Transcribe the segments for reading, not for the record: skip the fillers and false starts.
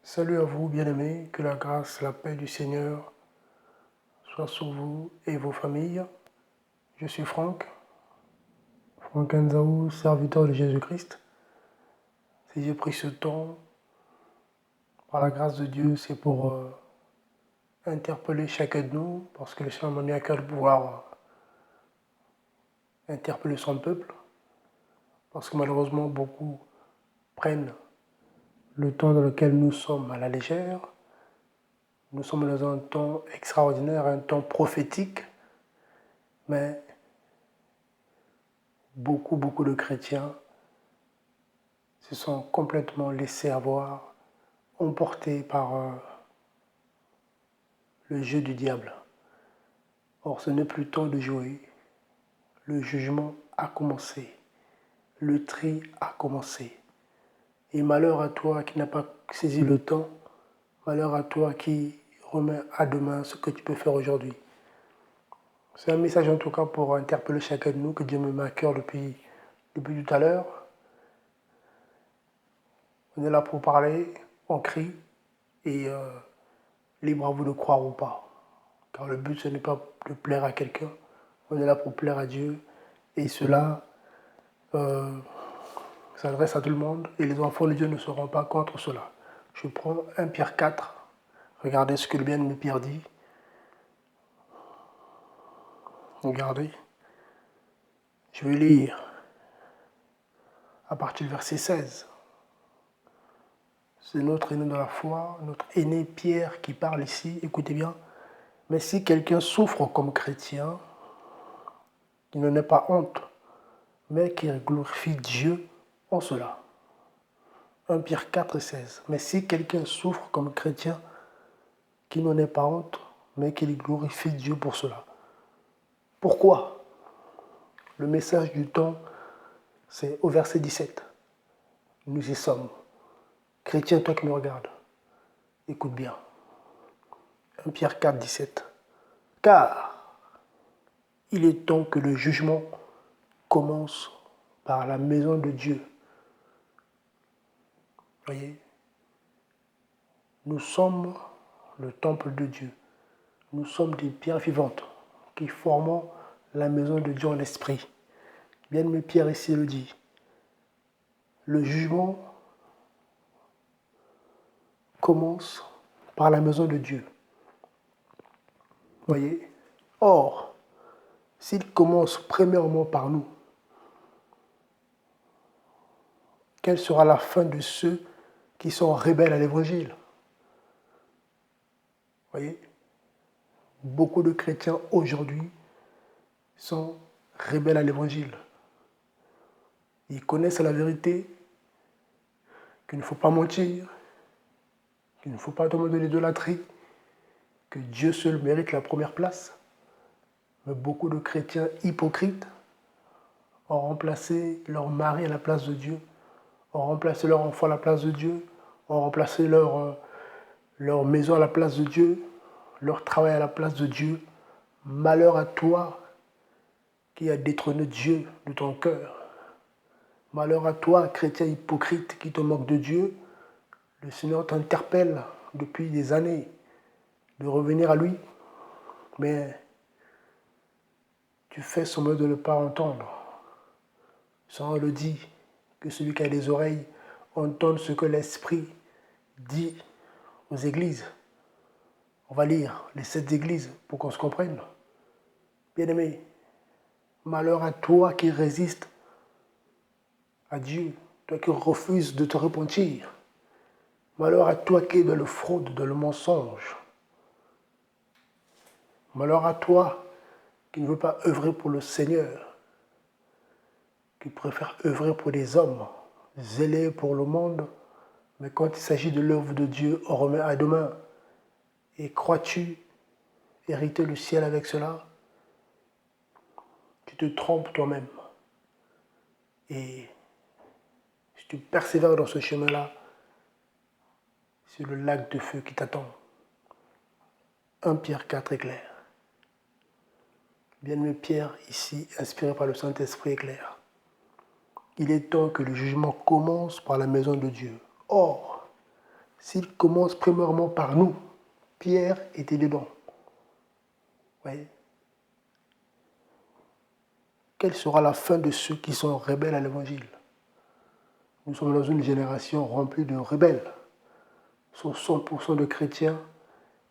Salut à vous, bien-aimés, que la grâce, la paix du Seigneur soit sur vous et vos familles. Je suis Franck Nzaou, serviteur de Jésus-Christ. Si j'ai pris ce temps, par la grâce de Dieu, c'est pour interpeller chacun de nous, parce que le Seigneur m'a mis à cœur de pouvoir interpeller son peuple, parce que malheureusement, beaucoup prennent le temps dans lequel nous sommes à la légère. Nous sommes dans un temps extraordinaire, un temps prophétique, mais beaucoup de chrétiens se sont complètement laissés avoir, emportés par le jeu du diable. Or, ce n'est plus temps de jouer. Le jugement a commencé. Le tri a commencé. Et malheur à toi qui n'as pas saisi le temps. Malheur à toi qui remet à demain ce que tu peux faire aujourd'hui. C'est un message en tout cas pour interpeller chacun de nous que Dieu me met à cœur depuis tout à l'heure. On est là pour parler, on crie et libre à vous de croire ou pas. Car le but, ce n'est pas de plaire à quelqu'un. On est là pour plaire à Dieu. Et cela s'adresse à tout le monde. Et les enfants de Dieu ne seront pas contre cela. Je prends 1 Pierre 4. Regardez ce que le bien-aimé Pierre dit. Regardez. Je vais lire à partir du verset 16. C'est notre aîné dans la foi, notre aîné Pierre qui parle ici. Écoutez bien. Mais si quelqu'un souffre comme chrétien, il n'en est pas honte, mais qu'il glorifie Dieu en cela. 1 Pierre 4, 16. Mais si quelqu'un souffre comme chrétien, qu'il n'en ait pas honte, mais qu'il glorifie Dieu pour cela. Pourquoi? Le message du temps, c'est au verset 17. Nous y sommes. Chrétien, toi qui me regardes, écoute bien. 1 Pierre 4, 17. Car il est temps que le jugement commence par la maison de Dieu. Voyez, nous sommes le temple de Dieu. Nous sommes des pierres vivantes qui formons la maison de Dieu en esprit. Bien-aimé Pierre ici le dit. Le jugement commence par la maison de Dieu. Voyez? Or, s'il commence premièrement par nous, quelle sera la fin de ceux qui sont rebelles à l'Évangile? Voyez? Beaucoup de chrétiens aujourd'hui sont rebelles à l'Évangile. Ils connaissent la vérité, qu'il ne faut pas mentir, qu'il ne faut pas tomber de l'idolâtrie, que Dieu seul mérite la première place. Mais beaucoup de chrétiens hypocrites ont remplacé leur mari à la place de Dieu, ont remplacé leur enfant à la place de Dieu, ont remplacé leur maison à la place de Dieu, leur travail à la place de Dieu. Malheur à toi qui as détrôné Dieu de ton cœur. Malheur à toi, chrétien hypocrite qui te moque de Dieu. Le Seigneur t'interpelle depuis des années de revenir à lui, mais tu fais semblant de ne pas entendre. Saint le dit, que celui qui a des oreilles entende ce que l'Esprit dit aux églises. On va lire les 7 églises pour qu'on se comprenne. Bien-aimé, malheur à toi qui résiste à Dieu, toi qui refuses de te repentir. Malheur à toi qui es dans le fraude, dans le mensonge. Malheur à toi qui ne veut pas œuvrer pour le Seigneur, qui préfère œuvrer pour les hommes, zélés pour le monde, mais quand il s'agit de l'œuvre de Dieu, on remet à demain. Et crois-tu hériter le ciel avec cela? Tu te trompes toi-même. Et si tu persévères dans ce chemin-là, c'est le lac de feu qui t'attend. 1 Pierre 4 est clair. Bien-aimé Pierre, ici, inspiré par le Saint-Esprit, est clair. Il est temps que le jugement commence par la maison de Dieu. Or, s'il commence premièrement par nous, Pierre était dedans. Voyez? Quelle sera la fin de ceux qui sont rebelles à l'évangile? Nous sommes dans une génération remplie de rebelles. Sur 100% de chrétiens,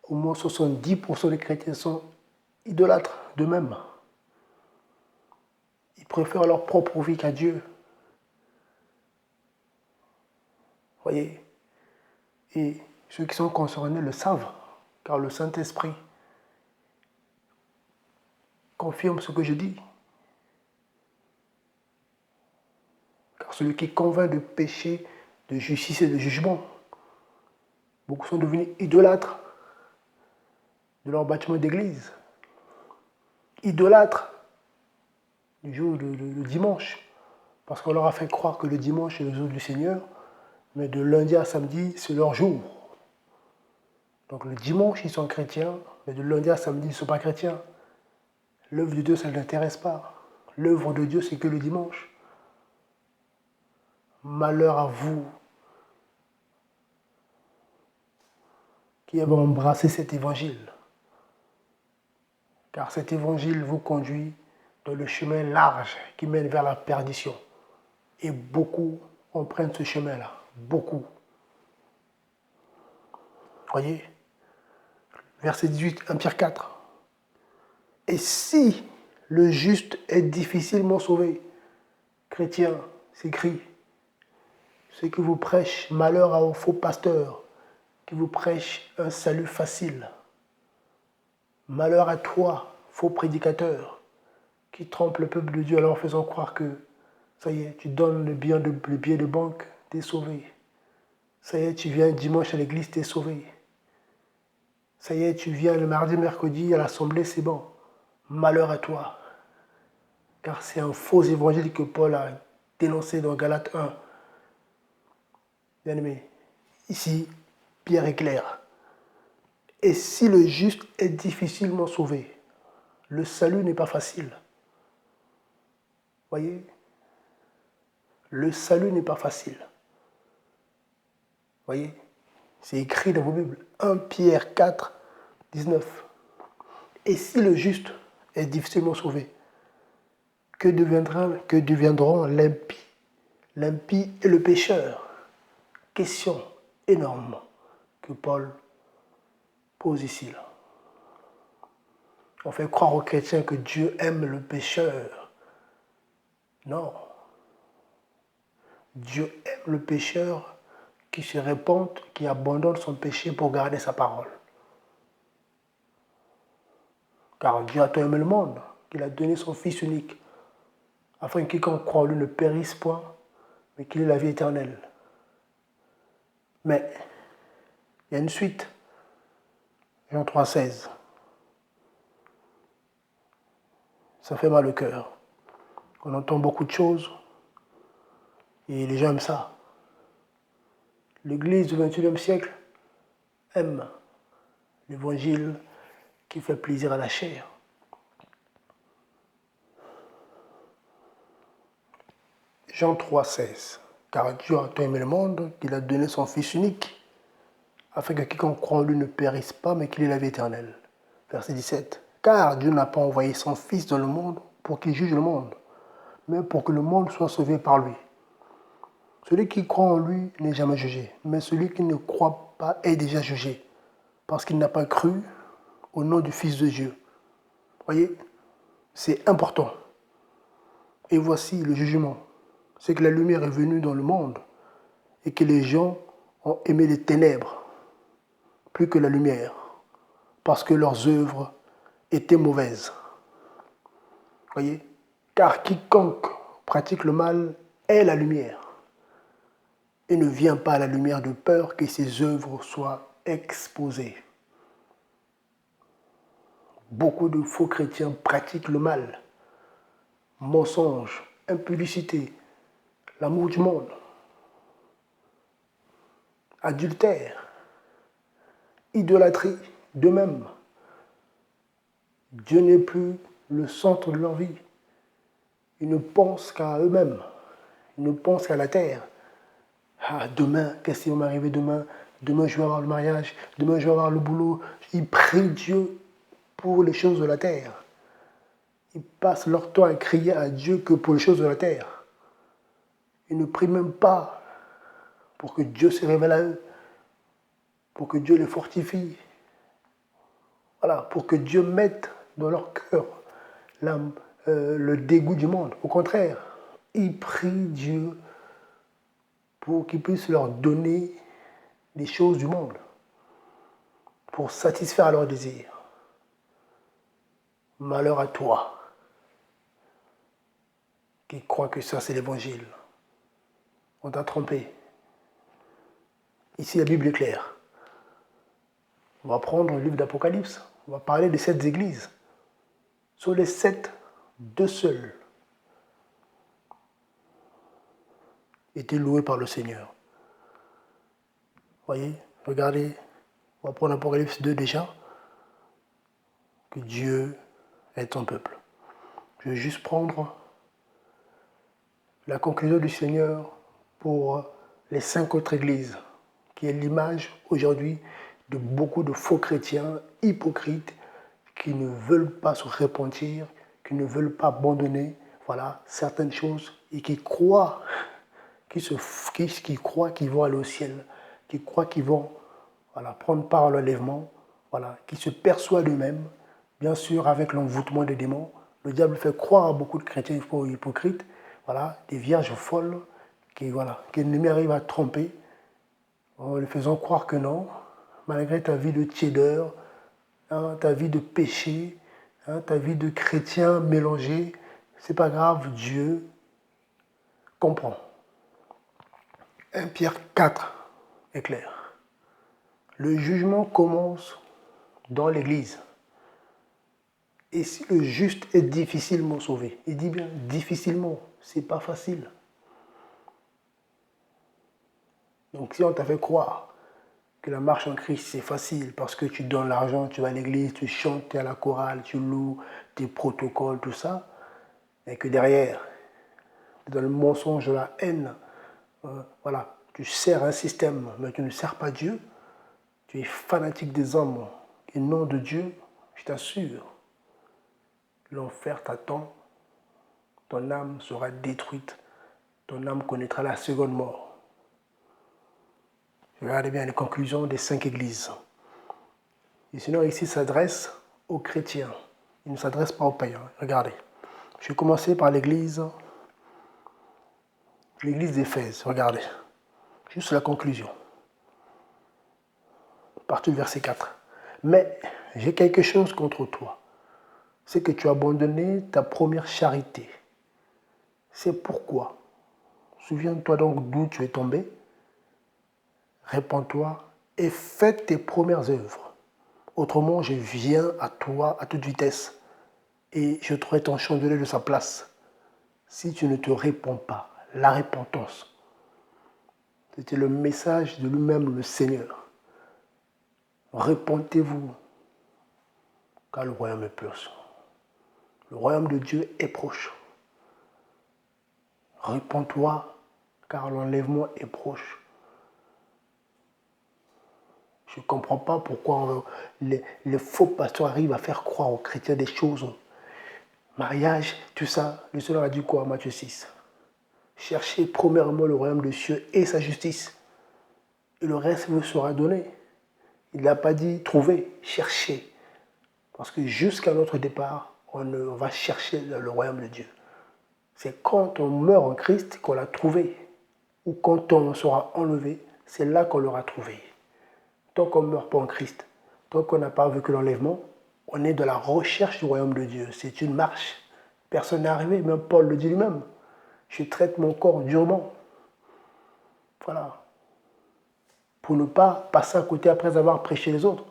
au moins 70% des chrétiens sont idolâtres d'eux-mêmes. Ils préfèrent leur propre vie qu'à Dieu. Voyez? Et ceux qui sont concernés le savent, car le Saint-Esprit confirme ce que je dis. Car celui qui convainc de péché, de justice et de jugement, beaucoup sont devenus idolâtres de leur bâtiment d'église, idolâtres du jour de dimanche, parce qu'on leur a fait croire que le dimanche est le jour du Seigneur, mais de lundi à samedi, c'est leur jour. Donc le dimanche, ils sont chrétiens, mais de lundi à samedi, ils ne sont pas chrétiens. L'œuvre de Dieu, ça ne l'intéresse pas. L'œuvre de Dieu, c'est que le dimanche. Malheur à vous qui avez embrassé cet évangile. Car cet évangile vous conduit dans le chemin large qui mène vers la perdition. Et beaucoup empruntent ce chemin-là. Beaucoup. Voyez? Verset 18, 1 Pierre 4. Et si le juste est difficilement sauvé, chrétien, s'écrit, ceux qui vous prêchent malheur aux faux pasteurs, qui vous prêchent un salut facile. Malheur à toi, faux prédicateur, qui trompe le peuple de Dieu en leur faisant croire que ça y est, tu donnes le billet de banque, t'es sauvé. Ça y est, tu viens dimanche à l'église, t'es sauvé. Ça y est, tu viens le mardi, mercredi à l'assemblée, c'est bon. Malheur à toi. Car c'est un faux évangile que Paul a dénoncé dans Galates 1. Bien aimé, ici, Pierre est clair. Et si le juste est difficilement sauvé, le salut n'est pas facile. Voyez? Le salut n'est pas facile. Voyez? C'est écrit dans vos Bibles. 1 Pierre 4, 19. Et si le juste est difficilement sauvé, que deviendront l'impie et le pécheur? Question énorme que Paul pose ici. Là. On fait croire aux chrétiens que Dieu aime le pécheur. Non. Dieu aime le pécheur qui se répand, qui abandonne son péché pour garder sa parole. Car Dieu a tant aimé le monde qu'il a donné son Fils unique, afin que quiconque croit en lui ne périsse point, mais qu'il ait la vie éternelle. Mais il y a une suite. Jean 3,16. Ça fait mal au cœur. On entend beaucoup de choses et les gens aiment ça. L'Église du XXIe siècle aime l'évangile qui fait plaisir à la chair. Jean 3,16. Car Dieu a tant aimé le monde qu'il a donné son Fils unique, afin que quiconque croit en lui ne périsse pas, mais qu'il ait la vie éternelle. Verset 17. Car Dieu n'a pas envoyé son Fils dans le monde pour qu'il juge le monde, mais pour que le monde soit sauvé par lui. Celui qui croit en lui n'est jamais jugé, mais celui qui ne croit pas est déjà jugé, parce qu'il n'a pas cru au nom du Fils de Dieu. Voyez, c'est important. Et voici le jugement. C'est que la lumière est venue dans le monde et que les gens ont aimé les ténèbres plus que la lumière, parce que leurs œuvres étaient mauvaises. Voyez, car quiconque pratique le mal est la lumière et ne vient pas à la lumière de peur que ses œuvres soient exposées. Beaucoup de faux chrétiens pratiquent le mal, mensonge, impudicité, l'amour du monde, adultère, idolâtrie d'eux-mêmes. Dieu n'est plus le centre de leur vie. Ils ne pensent qu'à eux-mêmes. Ils ne pensent qu'à la terre. Ah, demain, qu'est-ce qui va m'arriver demain? demain je vais avoir le mariage, demain je vais avoir le boulot. Ils prient Dieu pour les choses de la terre. Ils passent leur temps à crier à Dieu que pour les choses de la terre. Ils ne prient même pas pour que Dieu se révèle à eux, pour que Dieu les fortifie. Voilà, pour que Dieu mette dans leur cœur le dégoût du monde. Au contraire, ils prient Dieu pour qu'il puisse leur donner les choses du monde, pour satisfaire leurs désirs. Malheur à toi qui crois que ça c'est l'évangile. On t'a trompé. Ici la Bible est claire. On va prendre le livre d'Apocalypse. On va parler des 7 églises. Sur les 7, 2 seuls étaient loués par le Seigneur. Voyez, regardez, on va prendre Apocalypse 2 déjà. Que Dieu est ton peuple. Je vais juste prendre la conclusion du Seigneur pour les 5 autres églises, qui est l'image aujourd'hui de beaucoup de faux chrétiens hypocrites qui ne veulent pas se repentir, qui ne veulent pas abandonner certaines choses et qui croient qu'ils vont aller au ciel, qui croient qu'ils vont prendre part à l'enlèvement, qui se persuadent eux-mêmes, bien sûr avec l'envoûtement des démons. Le diable fait croire à beaucoup de chrétiens hypocrites, des vierges folles que l'ennemi arrive à tromper en lui faisant croire que non, malgré ta vie de tiédeur, ta vie de péché, ta vie de chrétien mélangé, c'est pas grave, Dieu comprend. 1 Pierre 4 est clair. Le jugement commence dans l'Église. Et si le juste est difficilement sauvé, il dit bien difficilement, c'est pas facile. Donc si on t'a fait croire que la marche en Christ c'est facile parce que tu donnes l'argent, tu vas à l'église, tu chantes, tu es à la chorale, tu loues, tes protocoles, tout ça, et que derrière, dans le mensonge, la haine, tu sers un système, mais tu ne sers pas Dieu, tu es fanatique des hommes et non de Dieu, je t'assure, l'enfer t'attend, ton âme sera détruite, ton âme connaîtra la seconde mort. Regardez bien les conclusions des 5 églises. Et sinon, ici s'adresse aux chrétiens. Il ne s'adresse pas aux païens. Regardez. Je vais commencer par l'église d'Éphèse. Regardez. Juste la conclusion. Partie du verset 4. Mais j'ai quelque chose contre toi. C'est que tu as abandonné ta première charité. C'est pourquoi. Souviens-toi donc d'où tu es tombé. Répands-toi et fais tes premières œuvres. Autrement, je viens à toi à toute vitesse et je trouverai ton chandelier de sa place. Si tu ne te réponds pas, la repentance. C'était le message de lui-même, le Seigneur. Repentez-vous, car le royaume est proche. Le royaume de Dieu est proche. Repends-toi, car l'enlèvement est proche. Je ne comprends pas pourquoi les faux pasteurs arrivent à faire croire aux chrétiens des choses. Mariage, tout ça, le Seigneur a dit quoi, Matthieu 6? Cherchez premièrement le royaume de Dieu et sa justice. Et le reste vous sera donné. Il n'a pas dit trouver, chercher. Parce que jusqu'à notre départ, on va chercher le royaume de Dieu. C'est quand on meurt en Christ qu'on l'a trouvé. Ou quand on sera enlevé, c'est là qu'on l'aura trouvé. Tant qu'on ne meurt pas en Christ, tant qu'on n'a pas vécu l'enlèvement, on est de la recherche du royaume de Dieu. C'est une marche. Personne n'est arrivé, même Paul le dit lui-même. Je traite mon corps durement. Voilà. Pour ne pas passer à côté après avoir prêché les autres.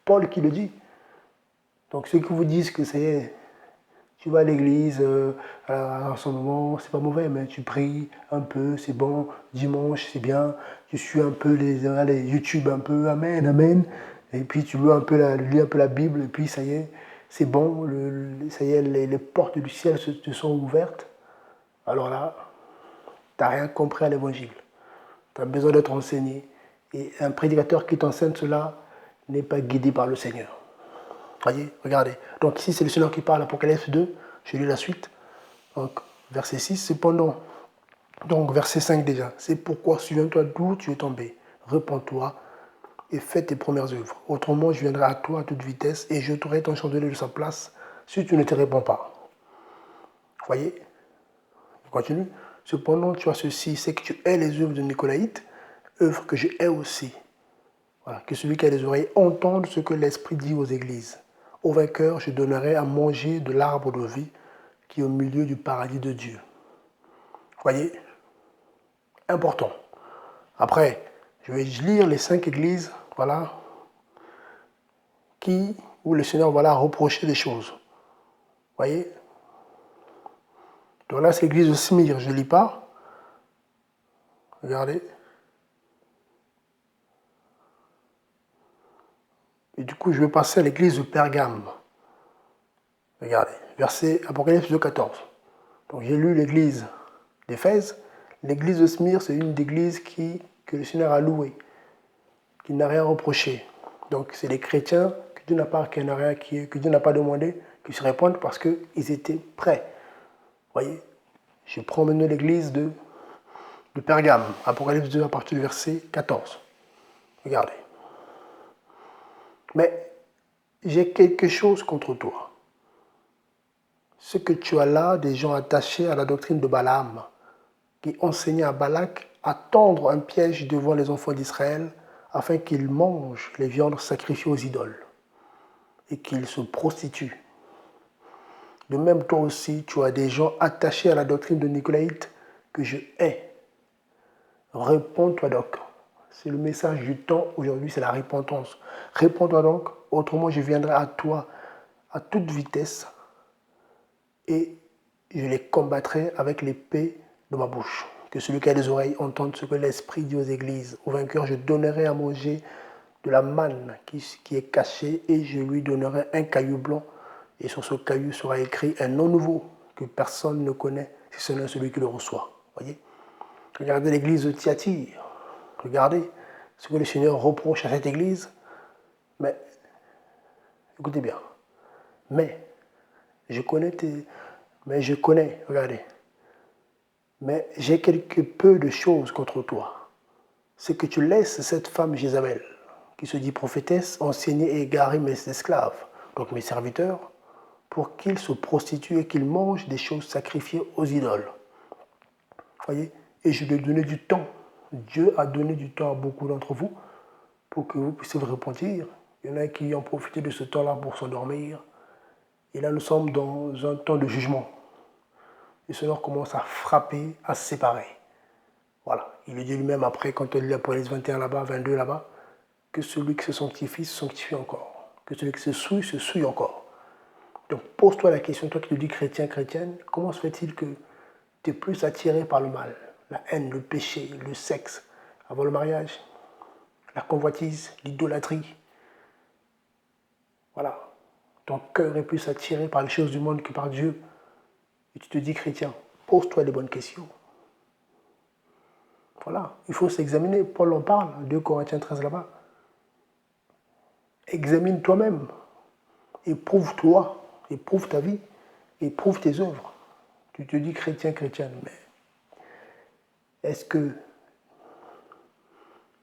Paul qui le dit. Donc ceux qui vous disent que c'est... Tu vas à l'église en ce moment, c'est pas mauvais, mais tu pries un peu, c'est bon. Dimanche, c'est bien. Tu suis un peu les YouTube, un peu, amen, amen. Et puis tu lis un peu la Bible, et puis ça y est, c'est bon. Ça y est, les portes du ciel te sont ouvertes. Alors là, tu n'as rien compris à l'évangile. Tu as besoin d'être enseigné. Et un prédicateur qui t'enseigne cela n'est pas guidé par le Seigneur. Voyez, regardez. Donc ici, c'est le Seigneur qui parle, Apocalypse 2. Je lis la suite. Donc, verset 6, cependant. Donc, verset 5 déjà. C'est pourquoi souviens-toi d'où tu es tombé. Réponds-toi et fais tes premières œuvres. Autrement, je viendrai à toi à toute vitesse et jeterai ton chandelier de sa place si tu ne te réponds pas. Voyez, je continue. Cependant, tu as ceci, c'est que tu hais les œuvres de Nicolaïte, œuvres que je hais aussi. Voilà, que celui qui a les oreilles entende ce que l'Esprit dit aux églises. Au vainqueur, je donnerai à manger de l'arbre de vie qui est au milieu du paradis de Dieu. Voyez, important. Après, je vais lire les 5 églises, voilà, où le Seigneur va reprocher des choses. Voyez. Donc là, c'est l'église de Smyrne, je ne lis pas. Regardez. Et du coup, je vais passer à l'église de Pergame. Regardez, verset Apocalypse 2, 14. Donc j'ai lu l'église d'Éphèse. L'église de Smyrne, c'est une église que le Seigneur a louée, qui n'a rien reproché. Donc c'est les chrétiens que Dieu n'a pas demandé qu'ils se répondent parce qu'ils étaient prêts. Voyez, je prends maintenant l'église de Pergame, Apocalypse 2 à partir du verset 14. Regardez. Mais j'ai quelque chose contre toi. Ce que tu as là, des gens attachés à la doctrine de Balaam, qui enseignaient à Balak à tendre un piège devant les enfants d'Israël afin qu'ils mangent les viandes sacrifiées aux idoles et qu'ils se prostituent. De même, toi aussi, tu as des gens attachés à la doctrine de Nicolaïte que je hais. Réponds-toi donc. C'est le message du temps aujourd'hui, c'est la repentance. Réponds-toi donc, autrement je viendrai à toi à toute vitesse et je les combattrai avec l'épée de ma bouche. Que celui qui a des oreilles entende ce que l'Esprit dit aux églises. Au vainqueur, je donnerai à manger de la manne qui est cachée et je lui donnerai un caillou blanc. Et sur ce caillou sera écrit un nom nouveau que personne ne connaît si ce n'est celui qui le reçoit. Voyez. Regardez l'église de Thyatire. Regardez ce que le Seigneur reproche à cette église. Mais, écoutez bien. Mais je connais, regardez. Mais j'ai quelque peu de choses contre toi. C'est que tu laisses cette femme Jézabel, qui se dit prophétesse, enseigner et égarer mes esclaves, donc mes serviteurs, pour qu'ils se prostituent et qu'ils mangent des choses sacrifiées aux idoles. Voyez. Et je lui ai donné du temps. Dieu a donné du temps à beaucoup d'entre vous pour que vous puissiez vous repentir. Il y en a qui ont profité de ce temps-là pour s'endormir. Et là, nous sommes dans un temps de jugement. Le Seigneur commence à frapper, à séparer. Voilà. Il le dit lui-même après, quand on lit Apocalypse 21 là-bas, 22 là-bas, que celui qui se sanctifie encore. Que celui qui se souille encore. Donc pose-toi la question, toi qui te dis chrétien, chrétienne, comment se fait-il que tu es plus attiré par le mal, la haine, le péché, le sexe, avant le mariage, la convoitise, l'idolâtrie? Voilà. Ton cœur est plus attiré par les choses du monde que par Dieu. Et tu te dis chrétien. Pose-toi les bonnes questions. Voilà. Il faut s'examiner. Paul en parle, 2 Corinthiens 13 là-bas. Examine toi-même. Éprouve-toi. Éprouve ta vie. Éprouve tes œuvres. Tu te dis chrétien, chrétienne. Mais est-ce que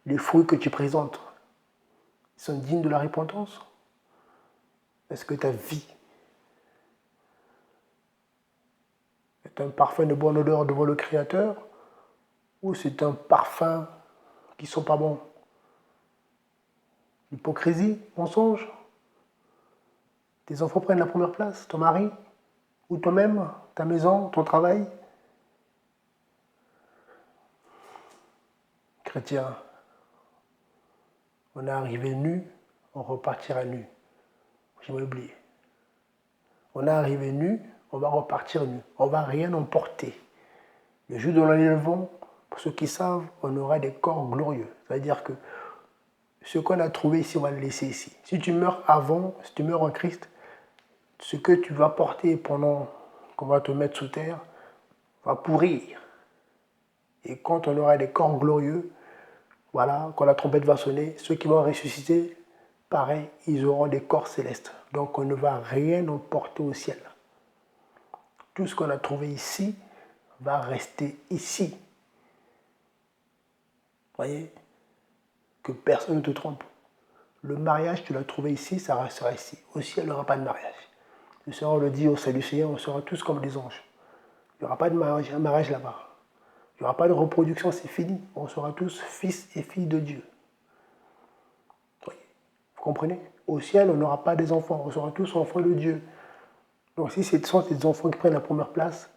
les fruits que tu présentes sont dignes de la repentance? Est-ce que ta vie est un parfum de bonne odeur devant le Créateur ou c'est un parfum qui ne sont pas bons? Hypocrisie, mensonge. Tes enfants prennent la première place, ton mari ou toi-même, ta maison, ton travail. Chrétien, on est arrivé nu, on repartira nu. J'ai oublié. On est arrivé nu, on va repartir nu. On ne va rien emporter. Le jour de l'enlèvement, pour ceux qui savent, on aura des corps glorieux. C'est-à-dire que ce qu'on a trouvé ici, on va le laisser ici. Si tu meurs avant, si tu meurs en Christ, ce que tu vas porter pendant qu'on va te mettre sous terre va pourrir. Et quand on aura des corps glorieux, voilà, quand la trompette va sonner, ceux qui vont ressusciter, pareil, ils auront des corps célestes. Donc on ne va rien emporter au ciel. Tout ce qu'on a trouvé ici va rester ici. Voyez, que personne ne te trompe. Le mariage, tu l'as trouvé ici, ça restera ici. Au ciel, il n'y aura pas de mariage. Le Seigneur le dit au salut du Seigneur, on sera tous comme des anges. Il n'y aura pas de mariage là-bas. Il n'y aura pas de reproduction, c'est fini. On sera tous fils et filles de Dieu. Voyez, vous comprenez? Au ciel, on n'aura pas des enfants, on sera tous enfants de Dieu. Donc si ce sont tes enfants qui prennent la première place,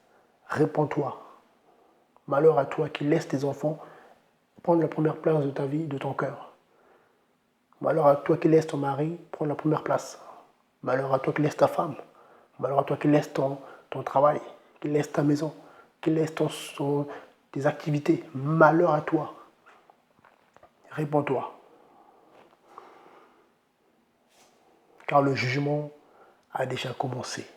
réponds-toi. Malheur à toi qui laisses tes enfants prendre la première place de ta vie, de ton cœur. Malheur à toi qui laisses ton mari prendre la première place. Malheur à toi qui laisses ta femme. Malheur à toi qui laisses ton travail, qui laisses ta maison, qui laisses tes activités. Malheur à toi. Réponds-toi. Car le jugement a déjà commencé.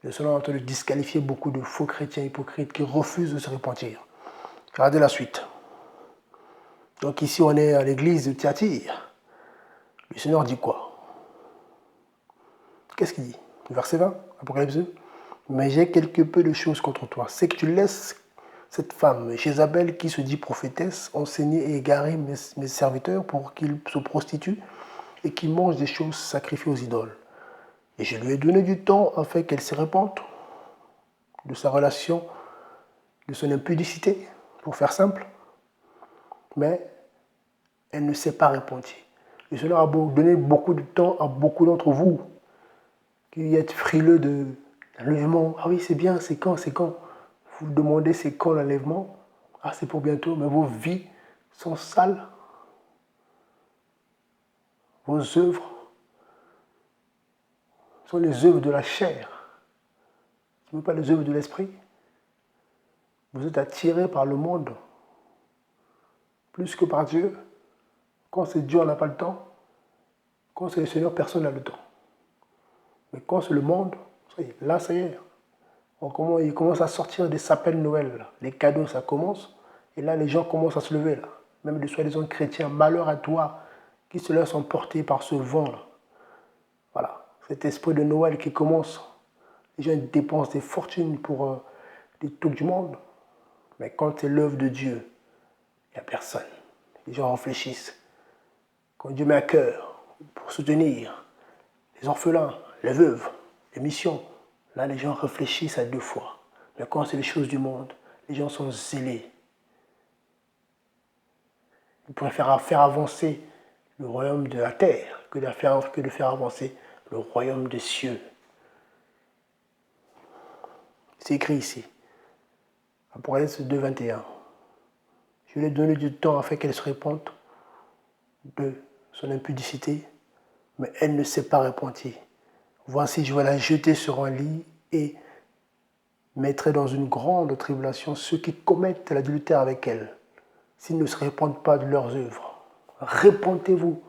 Le Seigneur est en train de disqualifier beaucoup de faux chrétiens hypocrites qui refusent de se repentir. Regardez la suite. Donc ici, on est à l'église de Thyatire. Le Seigneur dit quoi? Qu'est-ce qu'il dit? Verset 20, Apocalypse 2. Mais j'ai quelque peu de choses contre toi. C'est que tu laisses cette femme, Jézabel, qui se dit prophétesse, enseigner et égarer mes serviteurs pour qu'ils se prostituent et qu'ils mangent des choses sacrifiées aux idoles. Et je lui ai donné du temps afin qu'elle se repente de sa relation, de son impudicité, pour faire simple. Mais elle ne s'est pas repentie. Le Seigneur a donné beaucoup de temps à beaucoup d'entre vous qui êtes frileux d'enlèvement. Ah oui, c'est bien, c'est quand, c'est quand? Vous demandez c'est quand l'enlèvement? Ah, c'est pour bientôt, mais vos vies sont sales. Vos œuvres sont les œuvres de la chair. Ce ne sont pas les œuvres de l'esprit. Vous êtes attirés par le monde plus que par Dieu. Quand c'est Dieu, on n'a pas le temps. Quand c'est le Seigneur, personne n'a le temps. Mais quand c'est le monde, là, ça y est. Il commence à sortir des sapins de Noël. Les cadeaux, ça commence. Et là, les gens commencent à se lever. Là. Même des soi-disant chrétiens. Malheur à toi qui se laisse emporter par ce vent-là. Voilà. Cet esprit de Noël qui commence. Les gens dépensent des fortunes pour les trucs du monde. Mais quand c'est l'œuvre de Dieu, il n'y a personne. Les gens réfléchissent. Quand Dieu met à cœur pour soutenir les orphelins, les veuves, les missions, là les gens réfléchissent à deux fois. Mais quand c'est les choses du monde, les gens sont zélés. Ils préfèrent faire avancer le royaume de la terre que de faire avancer le royaume des cieux. C'est écrit ici, Apocalypse 2, 21. Je lui ai donné du temps afin qu'elle se repente de son impudicité, mais elle ne s'est pas repentie. Voici, je vais la jeter sur un lit et mettrai dans une grande tribulation ceux qui commettent l'adultère avec elle, s'ils ne se repentent pas de leurs œuvres. Repentez-vous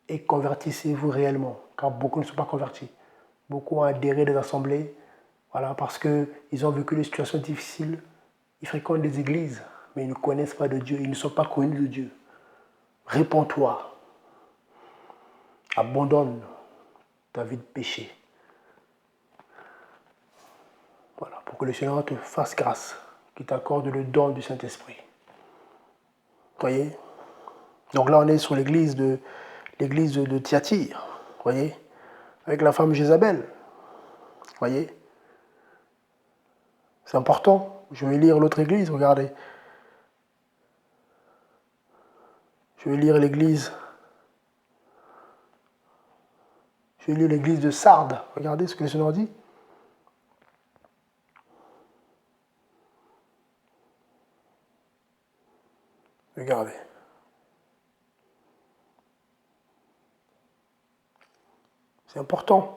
et convertissez-vous réellement, car beaucoup ne sont pas convertis. Beaucoup ont adhéré des assemblées, voilà, parce qu'ils ont vécu des situations difficiles. Ils fréquentent des églises, mais ils ne connaissent pas de Dieu, ils ne sont pas connus de Dieu. Répands-toi. Abandonne ta vie de péché. Voilà, pour que le Seigneur te fasse grâce, qu'il t'accorde le don du Saint-Esprit. Voyez? Donc là, on est sur l'église de Thyatire. Voyez? Avec la femme Jézabel. Voyez? C'est important. Je vais lire l'autre église, regardez. Je vais lire l'église. Je vais lire l'église de Sardes. Regardez ce que le Seigneur dit. Regardez. C'est important.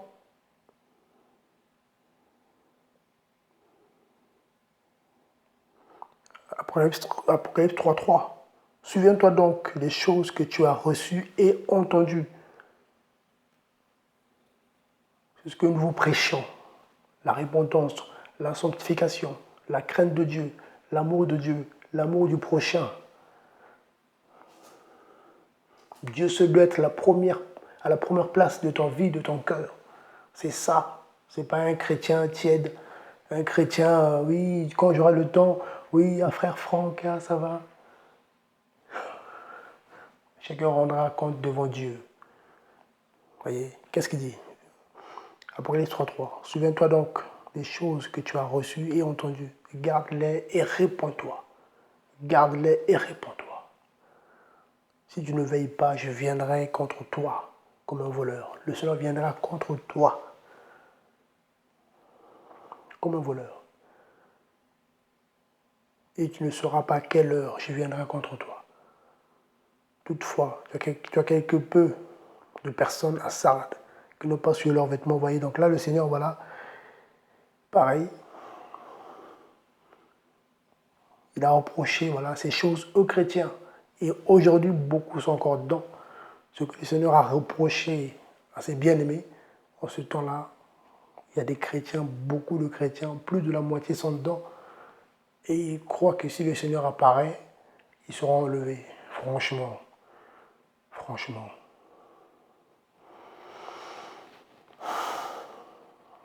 Apocalypse 3.3. Souviens-toi donc des choses que tu as reçues et entendues. C'est ce que nous vous prêchons. La repentance, la sanctification, la crainte de Dieu, l'amour du prochain. Dieu seul doit être à la première place de ton vie, de ton cœur. C'est ça. Ce n'est pas un chrétien tiède, un chrétien, oui, quand j'aurai le temps, oui, frère Franck, ça va. Chacun rendra compte devant Dieu. Voyez, qu'est-ce qu'il dit? Apocalypse 3.3. Souviens-toi donc des choses que tu as reçues et entendues. Garde-les et répands-toi. Garde-les et répands-toi. Si tu ne veilles pas, je viendrai contre toi comme un voleur. Le Seigneur viendra contre toi comme un voleur. Et tu ne sauras pas à quelle heure je viendrai contre toi. Toutefois, tu as quelque peu de personnes à Sardes qui n'ont pas su leurs vêtements. Voyez, donc là, le Seigneur, voilà, pareil, il a reproché voilà, ces choses aux chrétiens. Et aujourd'hui, beaucoup sont encore dedans. Ce que le Seigneur a reproché à ses bien-aimés, en ce temps-là, il y a des chrétiens, beaucoup de chrétiens, plus de la moitié sont dedans. Et ils croient que si le Seigneur apparaît, ils seront enlevés. Franchement, franchement.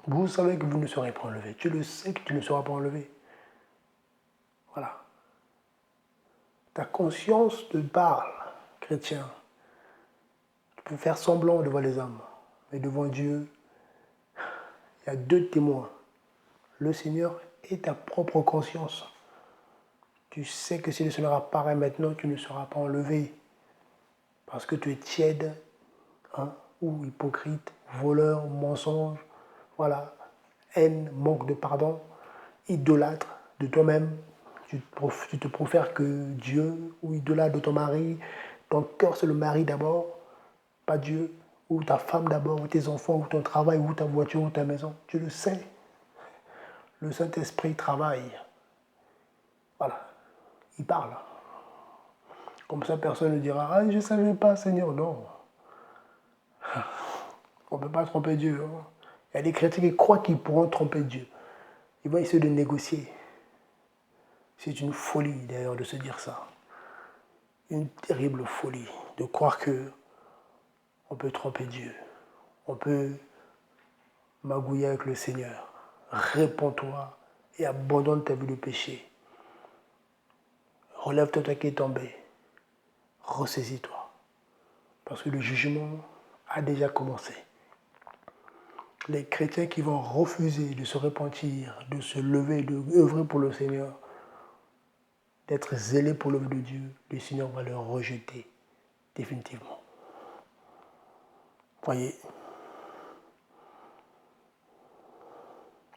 Vous savez que vous ne serez pas enlevés. Tu le sais que tu ne seras pas enlevé. Voilà. Ta conscience te parle, chrétien. Tu peux faire semblant devant les hommes, mais devant Dieu, il y a deux témoins. Le Seigneur et ta propre conscience. Tu sais que si le Seigneur apparaît maintenant, tu ne seras pas enlevé. Parce que tu es tiède, hein, ou hypocrite, voleur, mensonge, voilà, haine, manque de pardon, idolâtre de toi-même. Tu te profères que Dieu, ou idolâtre de ton mari. Ton cœur, c'est le mari d'abord, pas Dieu. Ou ta femme d'abord, ou tes enfants, ou ton travail, ou ta voiture, ou ta maison. Tu le sais. Le Saint-Esprit travaille. Voilà. Il parle. Comme ça, personne ne dira ah, je ne savais pas, Seigneur. Non. On ne peut pas tromper Dieu. Hein. Il y a des chrétiens qui croient qu'ils pourront tromper Dieu. Ils vont essayer de négocier. C'est une folie d'ailleurs de se dire ça. Une terrible folie de croire que on peut tromper Dieu. On peut magouiller avec le Seigneur. Réponds-toi et abandonne ta vie de péché. Relève-toi toi qui es tombé. Ressaisis-toi. Parce que le jugement a déjà commencé. Les chrétiens qui vont refuser de se repentir, de se lever, de œuvrer pour le Seigneur, d'être zélés pour l'œuvre de Dieu, le Seigneur va leur rejeter définitivement. Voyez,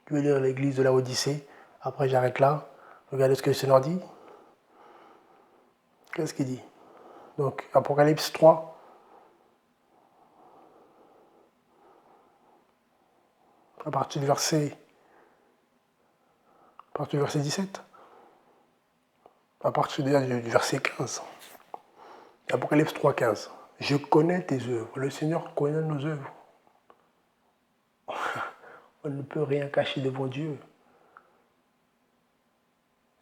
je vais lire l'église de la Odyssée, après j'arrête là. Regardez ce que le Seigneur dit. Qu'est-ce qu'il dit? Donc, Apocalypse 3, à partir du verset 17, à partir du verset 15. Apocalypse 3, 15. Je connais tes œuvres. Le Seigneur connaît nos œuvres. On ne peut rien cacher devant Dieu.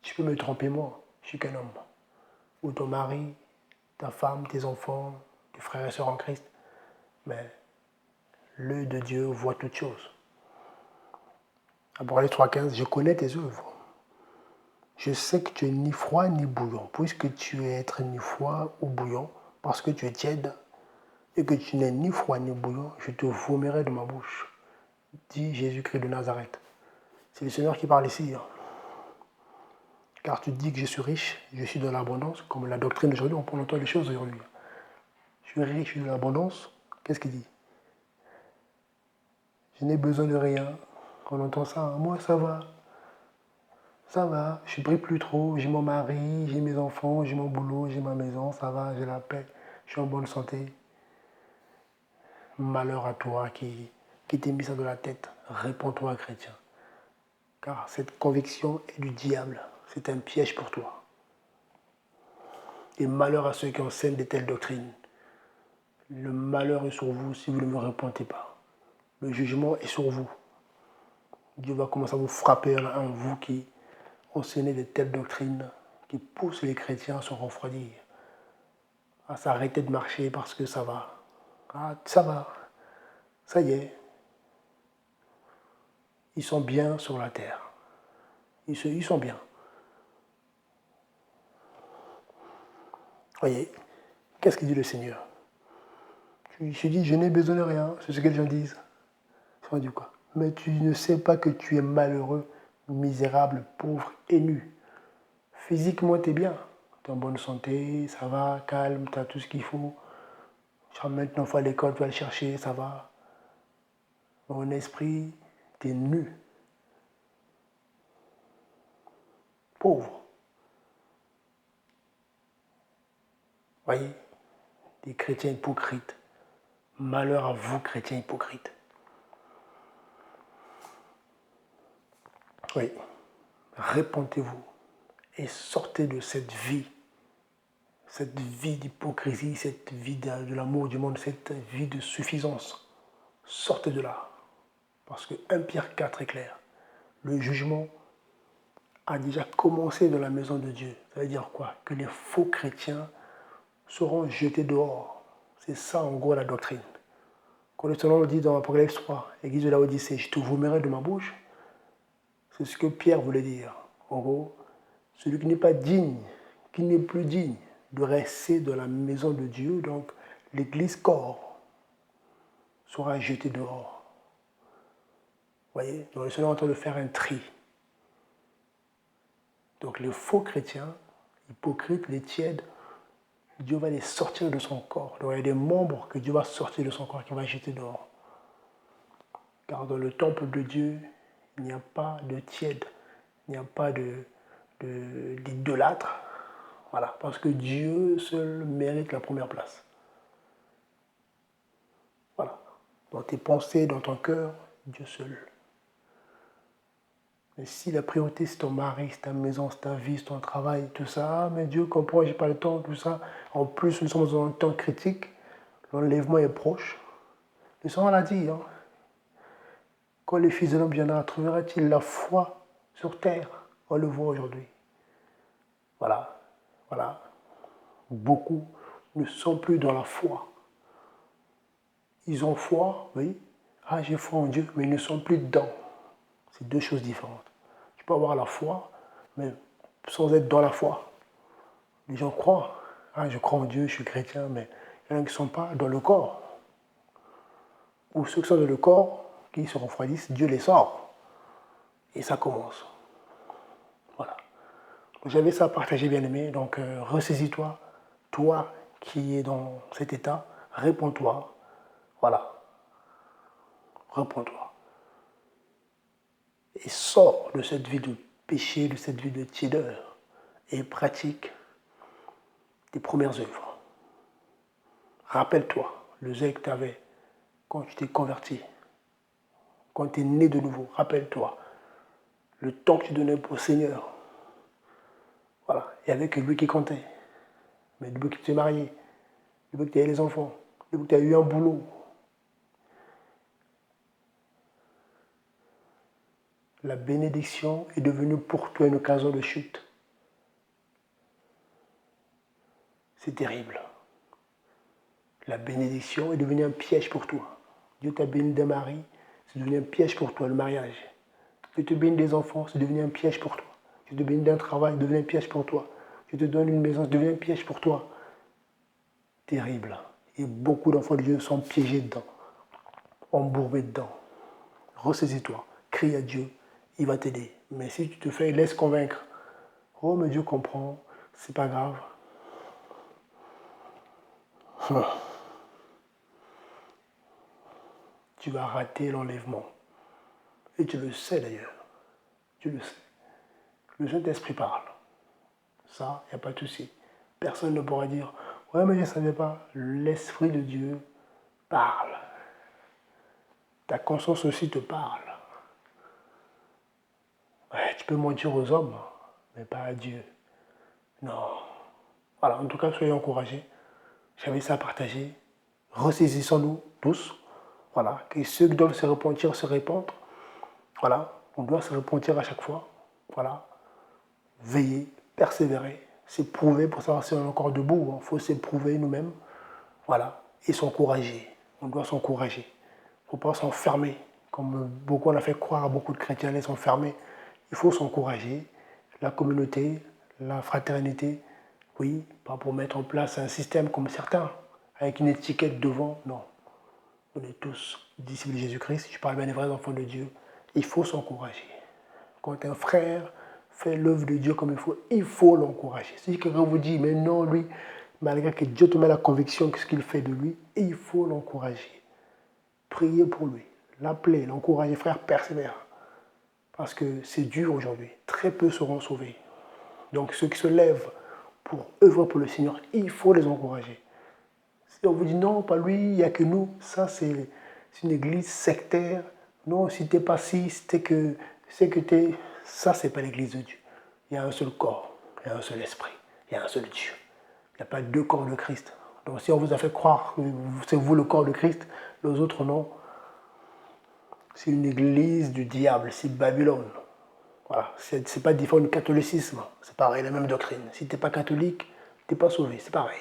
Tu peux me tromper moi, je suis qu'un homme. Ou ton mari, ta femme, tes enfants, tes frères et sœurs en Christ. Mais l'œil de Dieu voit toutes choses. Apocalypse 3.15, je connais tes œuvres. Je sais que tu es ni froid ni bouillant. Puisque tu es être ni froid ou bouillant, parce que tu es tiède, et que tu n'es ni froid ni bouillant, je te vomirai de ma bouche, dit Jésus-Christ de Nazareth. C'est le Seigneur qui parle ici. Hein. Car tu dis que je suis riche, je suis dans l'abondance, comme la doctrine d'aujourd'hui, on prend entendre les choses aujourd'hui. Je suis riche, je suis dans l'abondance. Qu'est-ce qu'il dit? Je n'ai besoin de rien. On entend ça. Moi, ça va. Ça va. Je ne brille plus trop. J'ai mon mari, j'ai mes enfants, j'ai mon boulot, j'ai ma maison. Ça va, j'ai la paix. Je suis en bonne santé. Malheur à toi qui t'es mis ça dans la tête. Réponds-toi, chrétien. Car cette conviction est du diable. C'est un piège pour toi. Et malheur à ceux qui enseignent de telles doctrines. Le malheur est sur vous si vous ne me répondez pas. Le jugement est sur vous. Dieu va commencer à vous frapper en vous qui enseignez de telles doctrines qui poussent les chrétiens à se refroidir, à s'arrêter de marcher parce que ça va. Ah, ça va. Ça y est. Ils sont bien sur la terre. Ils sont bien. Voyez, qu'est-ce qu'il dit le Seigneur? Je dis, je n'ai besoin de rien. C'est ce que les gens disent. Ils sont dit quoi? Mais tu ne sais pas que tu es malheureux, misérable, pauvre et nu. Physiquement, tu es bien. Tu es en bonne santé, ça va, calme, tu as tout ce qu'il faut. Tu ramènes ton enfant à l'école, tu vas le chercher, ça va. Mon esprit, tu es nu. Pauvre. Voyez, des chrétiens hypocrites. Malheur à vous, chrétiens hypocrites. Oui, répentez-vous et sortez de cette vie d'hypocrisie, cette vie de l'amour du monde, cette vie de suffisance. Sortez de là. Parce que 1 Pierre 4 est clair. Le jugement a déjà commencé dans la maison de Dieu. Ça veut dire quoi? Que les faux chrétiens seront jetés dehors. C'est ça en gros la doctrine. Quand le Seigneur dit dans Apocalypse 3, l'église de Laodicée, je te vomirai de ma bouche, c'est ce que Pierre voulait dire. En gros, celui qui n'est pas digne, qui n'est plus digne de rester dans la maison de Dieu, donc l'église corps, sera jeté dehors. Vous voyez, donc le Seigneur est en train de faire un tri. Donc les faux chrétiens, hypocrites, les tièdes, Dieu va les sortir de son corps. Donc il y a des membres que Dieu va sortir de son corps, qu'il va jeter dehors. Car dans le temple de Dieu, il n'y a pas de tiède, il n'y a pas d'idolâtre. Voilà, parce que Dieu seul mérite la première place. Voilà. Dans tes pensées, dans ton cœur, Dieu seul. Mais si la priorité c'est ton mari, c'est ta maison, c'est ta vie, c'est ton travail, tout ça, mais Dieu comprend, j'ai pas le temps, tout ça. En plus, nous sommes dans un temps critique, l'enlèvement est proche. Le Seigneur l'a dit, hein. Quand le Fils de l'homme viendra, trouvera-t-il la foi sur terre? On le voit aujourd'hui. Voilà, voilà. Beaucoup ne sont plus dans la foi. Ils ont foi, oui. Ah, j'ai foi en Dieu, mais ils ne sont plus dedans. C'est deux choses différentes. Tu peux avoir la foi, mais sans être dans la foi. Les gens croient. Ah, je crois en Dieu, je suis chrétien, mais il y en a qui ne sont pas dans le corps. Ou ceux qui sont dans le corps, qui se refroidissent, Dieu les sort. Et ça commence. Voilà. J'avais ça à partager, bien aimé. Donc, ressaisis-toi. Toi qui es dans cet état, réponds-toi. Voilà. Réponds-toi. Et sors de cette vie de péché, de cette vie de tiédeur. Et pratique tes premières œuvres. Rappelle-toi le zèle que tu avais quand tu t'es converti. Quand tu es né de nouveau. Rappelle-toi le temps que tu donnais au Seigneur. Voilà. Il n'y avait que lui qui comptait. Mais depuis que tu t'es marié, depuis que tu as eu les enfants, depuis que tu as eu un boulot, la bénédiction est devenue pour toi une occasion de chute. C'est terrible. La bénédiction est devenue un piège pour toi. Dieu t'a béni d'un mari, c'est devenu un piège pour toi, le mariage. Dieu te bénit des enfants, c'est devenu un piège pour toi. Dieu te bénit d'un travail, c'est devenu un piège pour toi. Dieu te donne une maison, c'est devenu un piège pour toi. Terrible. Et beaucoup d'enfants de Dieu sont piégés dedans, embourbés dedans. Ressaisis-toi, crie à Dieu, il va t'aider. Mais si tu te fais, laisse convaincre. Oh, mais Dieu comprend, c'est pas grave. Tu vas rater l'enlèvement. Et tu le sais d'ailleurs. Tu le sais. Le Saint-Esprit parle. Ça, il n'y a pas de souci. Personne ne pourra dire ouais, mais je ne savais pas. L'Esprit de Dieu parle. Ta conscience aussi te parle. Ouais, tu peux mentir aux hommes, mais pas à Dieu. Non. Voilà, en tout cas, soyez encouragés. J'avais ça à partager. Ressaisissons-nous tous. Voilà, que ceux qui doivent se repentir se répandent. Voilà, on doit se repentir à chaque fois. Voilà, veillez, persévérer. s'éprouver pour savoir si on est encore debout. Il faut s'éprouver nous-mêmes. Voilà. Et s'encourager. On doit s'encourager. Il ne faut pas s'enfermer. Comme beaucoup on a fait croire à beaucoup de chrétiens, ils s'enfermer. Il faut s'encourager. La communauté, la fraternité, oui, pas pour mettre en place un système comme certains, avec une étiquette devant, non. On est tous disciples de Jésus-Christ, je parle bien des vrais enfants de Dieu. Il faut s'encourager. Quand un frère fait l'œuvre de Dieu comme il faut l'encourager. Si quelqu'un vous dit, mais non, lui, malgré que Dieu te met la conviction que ce qu'il fait de lui, il faut l'encourager. Priez pour lui, l'appeler, l'encourager, frère, persévère. Parce que c'est dur aujourd'hui. Très peu seront sauvés. Donc ceux qui se lèvent pour œuvrer pour le Seigneur, il faut les encourager. Si on vous dit non, pas lui, il n'y a que nous, ça c'est une église sectaire. Non, si tu n'es pas si, c'est que tu es. Ça, c'est pas l'église de Dieu. Il y a un seul corps, il y a un seul esprit, il y a un seul Dieu. Il n'y a pas deux corps de Christ. Donc si on vous a fait croire que c'est vous le corps de Christ, les autres non, c'est une église du diable, c'est Babylone. Voilà, c'est pas différent du catholicisme, c'est pareil, la même doctrine. Si tu n'es pas catholique, tu n'es pas sauvé, c'est pareil.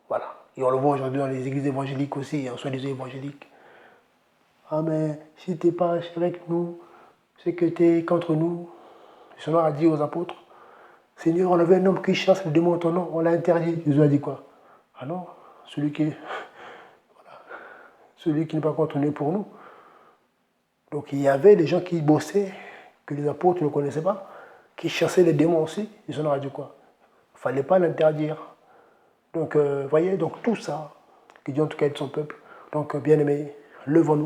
Voilà. Et on le voit aujourd'hui dans les églises évangéliques aussi, en soi-disant évangéliques. Ah mais si tu n'es pas avec nous, c'est que tu es contre nous. Le Seigneur a dit aux apôtres, Seigneur, on avait un homme qui chasse le démon en ton nom, on l'a interdit. Jésus a dit quoi? Ah non, celui qui n'est pas contre nous est pour nous. Donc il y avait des gens qui bossaient, que les apôtres ne connaissaient pas, qui chassaient les démons aussi. Le Seigneur a dit quoi? Il ne fallait pas l'interdire. Donc, voyez, donc tout ça, que Dieu en tout cas aide son peuple. Donc, bien aimé, levons-nous.